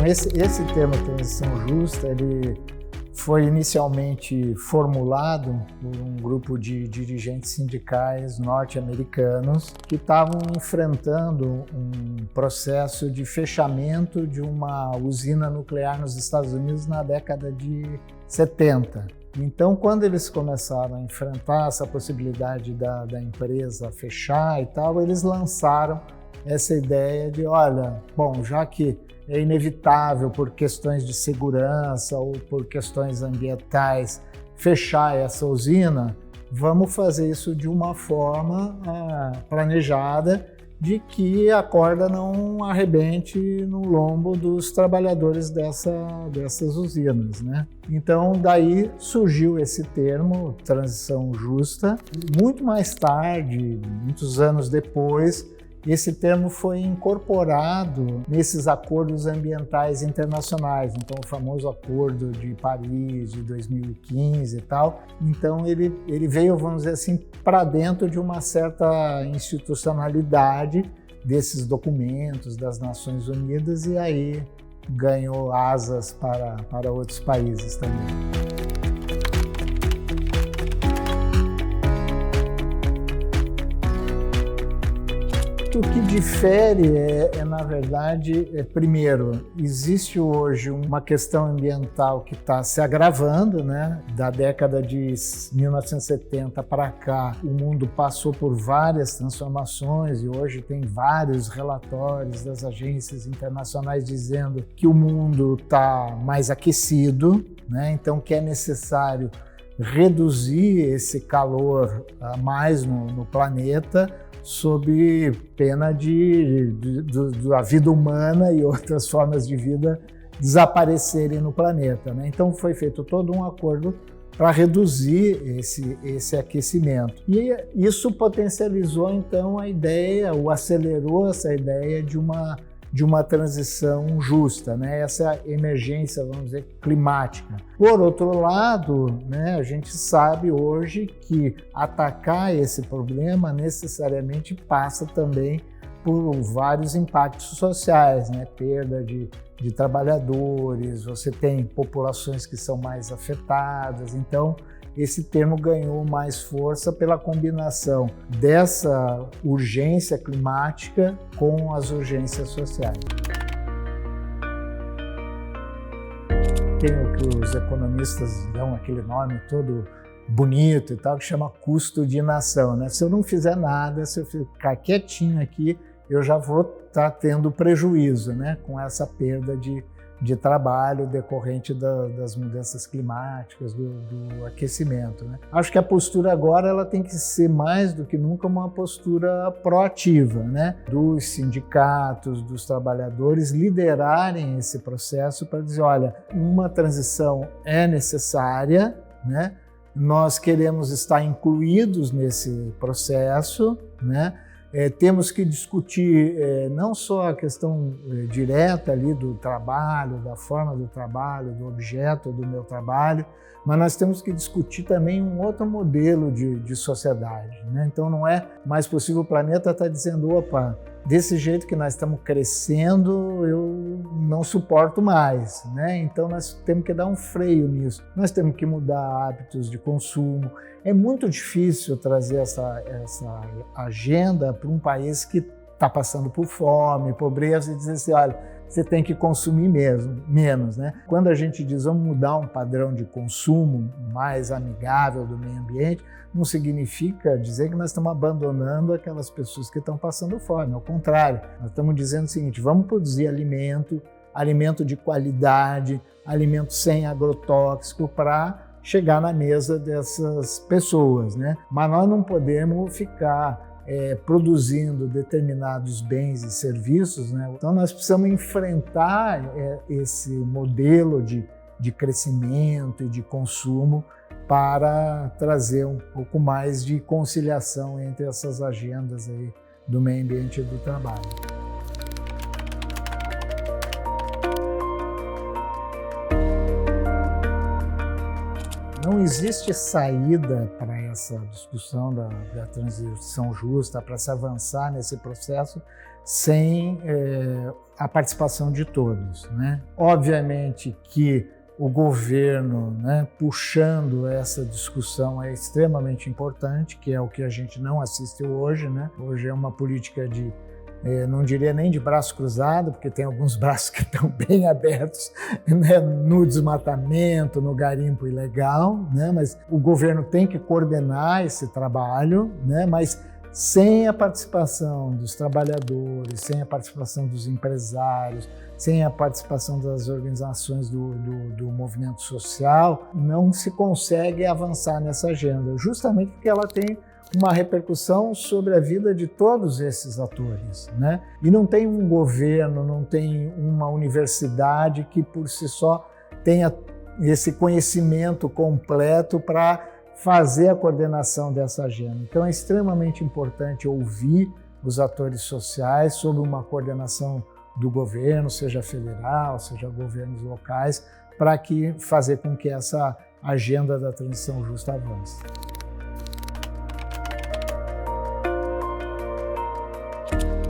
esse termo transição justa, ele foi inicialmente formulado por um grupo de dirigentes sindicais norte-americanos que estavam enfrentando um processo de fechamento de uma usina nuclear nos Estados Unidos na década de 70. Então, quando eles começaram a enfrentar essa possibilidade da empresa fechar e tal, eles lançaram essa ideia de, olha, bom, já que é inevitável por questões de segurança ou por questões ambientais fechar essa usina, vamos fazer isso de uma forma planejada, de que a corda não arrebente no lombo dos trabalhadores dessas usinas, né? Então, daí surgiu esse termo, transição justa. Muito mais tarde, muitos anos depois, esse termo foi incorporado nesses acordos ambientais internacionais, então o famoso Acordo de Paris de 2015 e tal. Então ele veio, vamos dizer assim, para dentro de uma certa institucionalidade desses documentos das Nações Unidas e aí ganhou asas para outros países também. O que difere na verdade, primeiro, existe hoje uma questão ambiental que está se agravando, né? Da década de 1970 para cá, o mundo passou por várias transformações e hoje tem vários relatórios das agências internacionais dizendo que o mundo está mais aquecido, né? Então que é necessário reduzir esse calor a mais no planeta, sob pena de a vida humana e outras formas de vida desaparecerem no planeta, né? Então foi feito todo um acordo para reduzir esse aquecimento. E isso potencializou então a ideia, ou acelerou essa ideia de uma transição justa, né? Essa emergência, vamos dizer, climática. Por outro lado, né, a gente sabe hoje que atacar esse problema necessariamente passa também por vários impactos sociais, né? Perda de trabalhadores, você tem populações que são mais afetadas, então esse termo ganhou mais força pela combinação dessa urgência climática com as urgências sociais. Tem o que os economistas dão aquele nome todo bonito e tal, que chama custo de inação, né? Se eu não fizer nada, se eu ficar quietinho aqui, eu já vou estar tendo prejuízo, né? Com essa perda de trabalho decorrente das mudanças climáticas, do aquecimento, né? Acho que a postura agora ela tem que ser mais do que nunca uma postura proativa, né? Dos sindicatos, dos trabalhadores liderarem esse processo para dizer, olha, uma transição é necessária, né? Nós queremos estar incluídos nesse processo, né? Temos que discutir não só a questão direta ali do trabalho, da forma do trabalho, do objeto do meu trabalho, mas nós temos que discutir também um outro modelo de sociedade, né? Então não é mais possível o planeta estar dizendo, opa, desse jeito que nós estamos crescendo, eu não suporto mais, né? Então nós temos que dar um freio nisso, nós temos que mudar hábitos de consumo. É muito difícil trazer essa agenda para um país que está passando por fome, pobreza, e dizer assim, olha, você tem que consumir menos, né? Quando a gente diz vamos mudar um padrão de consumo mais amigável do meio ambiente, não significa dizer que nós estamos abandonando aquelas pessoas que estão passando fome. Ao contrário, nós estamos dizendo o seguinte, vamos produzir alimento de qualidade, alimento sem agrotóxico para chegar na mesa dessas pessoas, né? Mas nós não podemos ficar produzindo determinados bens e serviços, né? Então nós precisamos enfrentar esse modelo de crescimento e de consumo para trazer um pouco mais de conciliação entre essas agendas aí do meio ambiente e do trabalho. Não existe saída para essa discussão da transição justa, para se avançar nesse processo, sem a participação de todos, né? Obviamente que o governo, né, puxando essa discussão é extremamente importante, que é o que a gente não assiste hoje, né? Hoje é uma política de, não diria nem de braço cruzado, porque tem alguns braços que estão bem abertos, né, no desmatamento, no garimpo ilegal, né? Mas o governo tem que coordenar esse trabalho, né? Mas sem a participação dos trabalhadores, sem a participação dos empresários, sem a participação das organizações do movimento social, não se consegue avançar nessa agenda, justamente porque ela tem uma repercussão sobre a vida de todos esses atores, né? E não tem um governo, não tem uma universidade que por si só tenha esse conhecimento completo para fazer a coordenação dessa agenda. Então é extremamente importante ouvir os atores sociais sob uma coordenação do governo, seja federal, seja governos locais, para que fazer com que essa agenda da transição justa avance.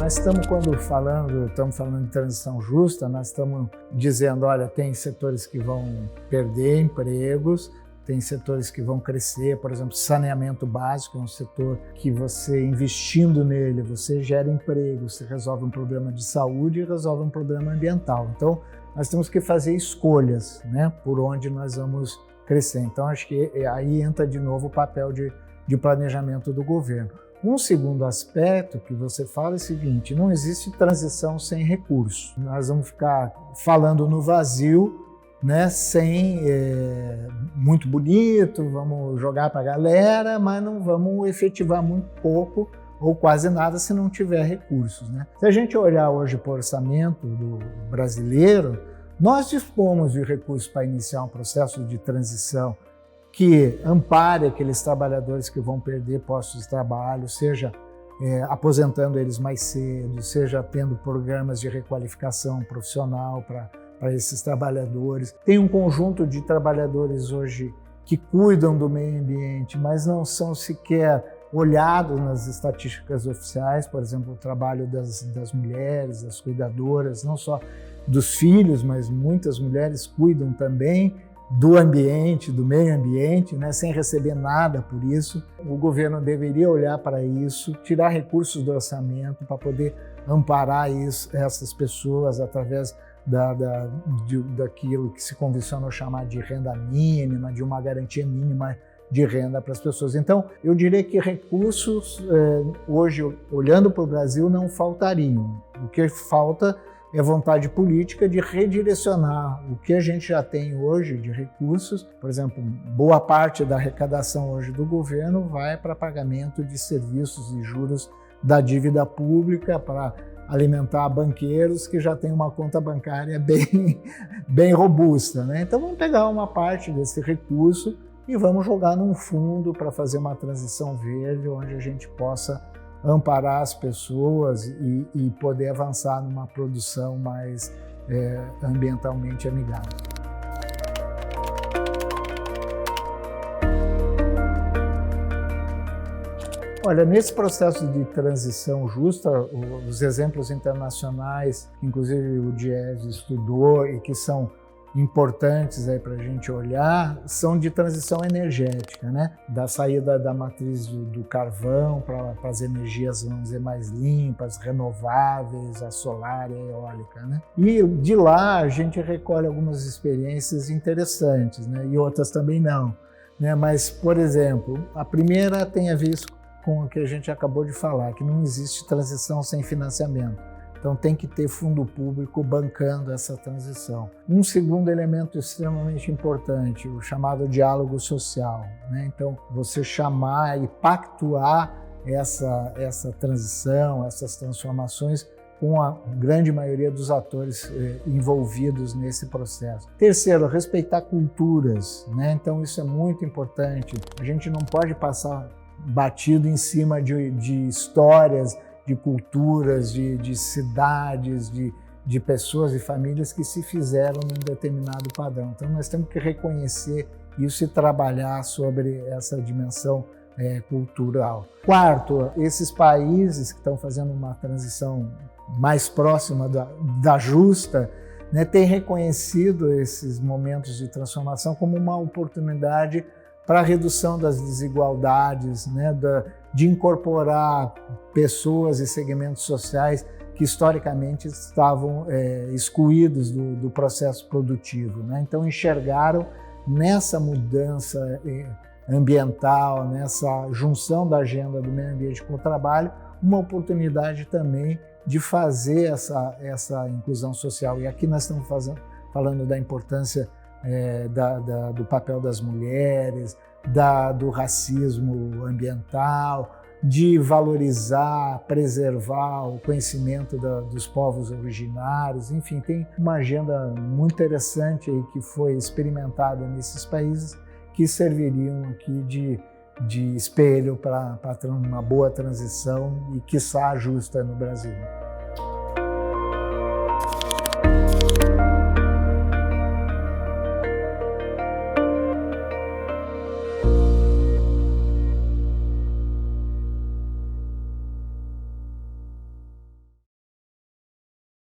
Nós estamos falando de transição justa, nós estamos dizendo, olha, tem setores que vão perder empregos, tem setores que vão crescer, por exemplo, saneamento básico é um setor que você, investindo nele, você gera emprego, você resolve um problema de saúde e resolve um problema ambiental. Então, nós temos que fazer escolhas, né, por onde nós vamos crescer. Então, acho que aí entra de novo o papel de planejamento do governo. Um segundo aspecto que você fala é o seguinte, não existe transição sem recursos. Nós vamos ficar falando no vazio, né, sem muito bonito, vamos jogar para a galera, mas não vamos efetivar muito pouco ou quase nada se não tiver recursos, né? Se a gente olhar hoje para o orçamento do brasileiro, nós dispomos de recursos para iniciar um processo de transição que ampare aqueles trabalhadores que vão perder postos de trabalho, seja aposentando eles mais cedo, seja tendo programas de requalificação profissional para esses trabalhadores. Tem um conjunto de trabalhadores hoje que cuidam do meio ambiente, mas não são sequer olhados nas estatísticas oficiais, por exemplo, o trabalho das mulheres, das cuidadoras, não só dos filhos, mas muitas mulheres cuidam também do ambiente, do meio ambiente, né, sem receber nada por isso. O governo deveria olhar para isso, tirar recursos do orçamento para poder amparar essas pessoas através daquilo que se convencionou chamar de renda mínima, de uma garantia mínima de renda para as pessoas. Então, eu diria que recursos, hoje, olhando para o Brasil, não faltariam. O que falta é vontade política de redirecionar o que a gente já tem hoje de recursos. Por exemplo, boa parte da arrecadação hoje do governo vai para pagamento de serviços e juros da dívida pública, para alimentar banqueiros que já têm uma conta bancária bem robusta, né? Então vamos pegar uma parte desse recurso e vamos jogar num fundo para fazer uma transição verde, onde a gente possa amparar as pessoas e poder avançar numa produção mais ambientalmente amigável. Olha, nesse processo de transição justa, os exemplos internacionais, que inclusive o Diese estudou e que são importantes para a gente olhar, são de transição energética, né? Da saída da matriz do carvão para as energias, vamos dizer, mais limpas, renováveis, a solar e a eólica, né? E de lá a gente recolhe algumas experiências interessantes, né? E outras também não, né? Mas, por exemplo, a primeira tem a ver com o que a gente acabou de falar, que não existe transição sem financiamento. Então tem que ter fundo público bancando essa transição. Um segundo elemento extremamente importante, o chamado diálogo social, né? Então você chamar e pactuar essa transição, essas transformações com a grande maioria dos atores envolvidos nesse processo. Terceiro, respeitar culturas, né? Então isso é muito importante. A gente não pode passar batido em cima de histórias, de culturas, de cidades, de pessoas e famílias que se fizeram num determinado padrão. Então nós temos que reconhecer isso e trabalhar sobre essa dimensão cultural. Quarto, esses países que estão fazendo uma transição mais próxima da justa, né, têm reconhecido esses momentos de transformação como uma oportunidade para a redução das desigualdades, né, de incorporar pessoas e segmentos sociais que historicamente estavam excluídos do processo produtivo, né? Então enxergaram nessa mudança ambiental, nessa junção da agenda do meio ambiente com o trabalho, uma oportunidade também de fazer essa inclusão social. E aqui nós estamos falando da importância do papel das mulheres, do racismo ambiental, de valorizar, preservar o conhecimento dos povos originários. Enfim, tem uma agenda muito interessante aí que foi experimentada nesses países que serviriam aqui de espelho para uma boa transição e, quiçá, justa no Brasil.